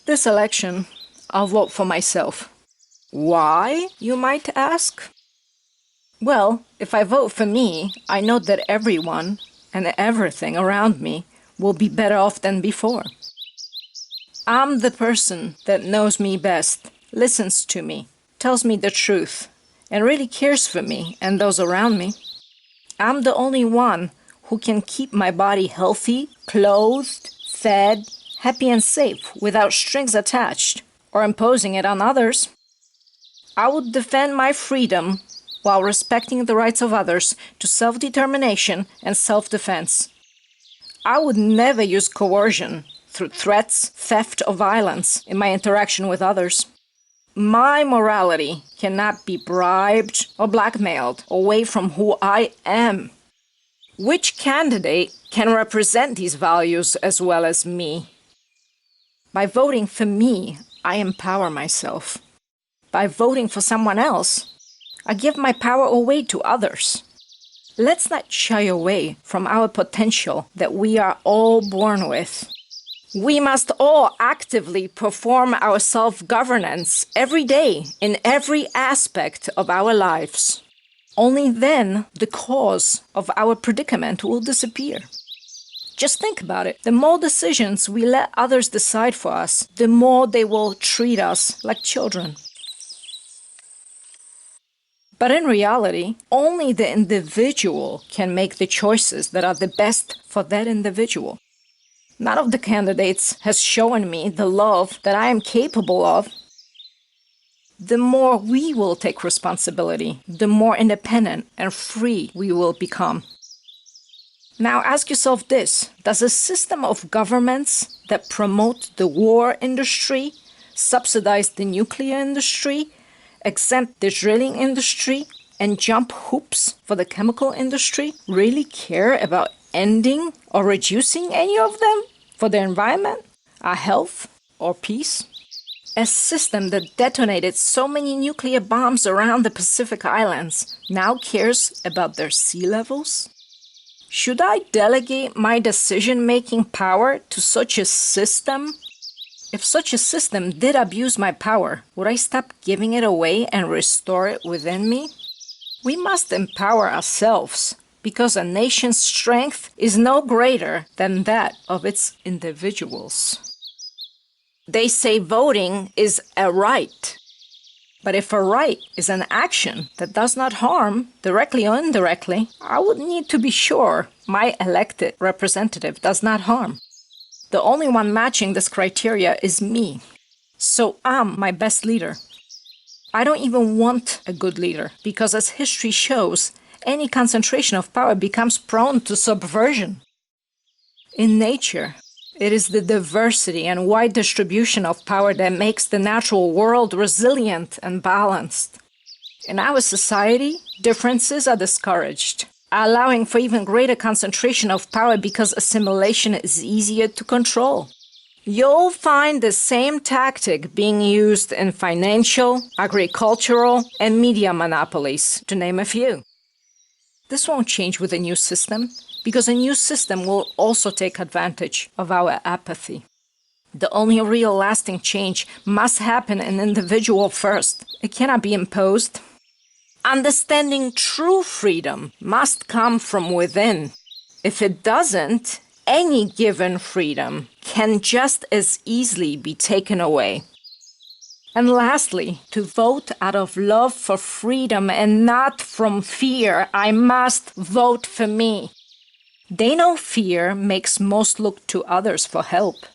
This election, I'll vote for myself. Why, you might ask? Well, if I vote for me, I know that everyone and everything around me will be better off than before. I'm the person that knows me best, listens to me, tells me the truth, and really cares for me and those around me. I'm the only one who can keep my body healthy, clothed, fed, happy and safe without strings attached or imposing it on others. I would defend my freedom while respecting the rights of others to self-determination and self-defense. I would never use coercion through threats, theft, or violence in my interaction with others. My morality cannot be bribed or blackmailed away from who I am. Which candidate can represent these values as well as me? By voting for me, I empower myself. By voting for someone else, I give my power away to others. Let's not shy away from our potential that we are all born with. We must all actively perform our self-governance every day in every aspect of our lives. Only then the cause of our predicament will disappear. Just think about it. The more decisions we let others decide for us, the more they will treat us like children. But in reality, only the individual can make the choices that are the best for that individual. None of the candidates has shown me the love that I am capable of. The more we will take responsibility, the more independent and free we will become. Now ask yourself this: does a system of governments that promote the war industry, subsidize the nuclear industry, exempt the drilling industry, and jump hoops for the chemical industry really care about ending or reducing any of them for the environment, our health, or peace? A system that detonated so many nuclear bombs around the Pacific Islands now cares about their sea levels? Should I delegate my decision-making power to such a system? If such a system did abuse my power, would I stop giving it away and restore it within me? We must empower ourselves, because a nation's strength is no greater than that of its individuals. They say voting is a right. But if a right is an action that does not harm, directly or indirectly, I would need to be sure my elected representative does not harm. The only one matching this criteria is me. So I'm my best leader. I don't even want a good leader, because as history shows, any concentration of power becomes prone to subversion. In nature, it is the diversity and wide distribution of power that makes the natural world resilient and balanced. In our society, differences are discouraged, allowing for even greater concentration of power because assimilation is easier to control. You'll find the same tactic being used in financial, agricultural, and media monopolies, to name a few. This won't change with a new system, because a new system will also take advantage of our apathy. The only real lasting change must happen in individual first. It cannot be imposed. Understanding true freedom must come from within. If it doesn't, any given freedom can just as easily be taken away. And lastly, to vote out of love for freedom and not from fear, I must vote for me. They know fear makes most look to others for help.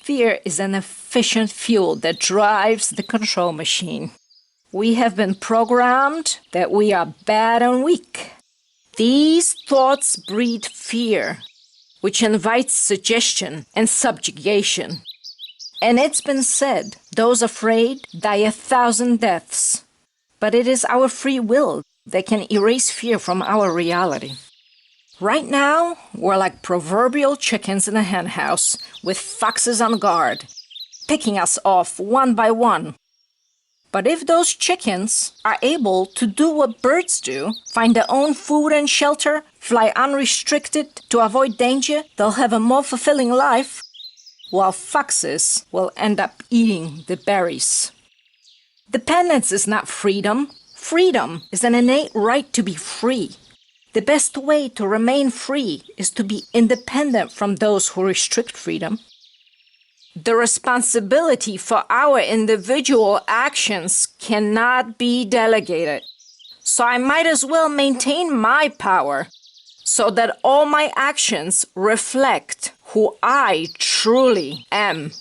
Fear is an efficient fuel that drives the control machine. We have been programmed that we are bad and weak. These thoughts breed fear, which invites suggestion and subjugation. And it's been said, those afraid die 1,000 deaths. But it is our free will that can erase fear from our reality. Right now, we're like proverbial chickens in a henhouse with foxes on guard, picking us off one by one. But if those chickens are able to do what birds do, find their own food and shelter, fly unrestricted to avoid danger, they'll have a more fulfilling life. while foxes will end up eating the berries. Dependence is not freedom. Freedom is an innate right to be free. The best way to remain free is to be independent from those who restrict freedom. The responsibility for our individual actions cannot be delegated. So I might as well maintain my power so that all my actions reflect who I truly am.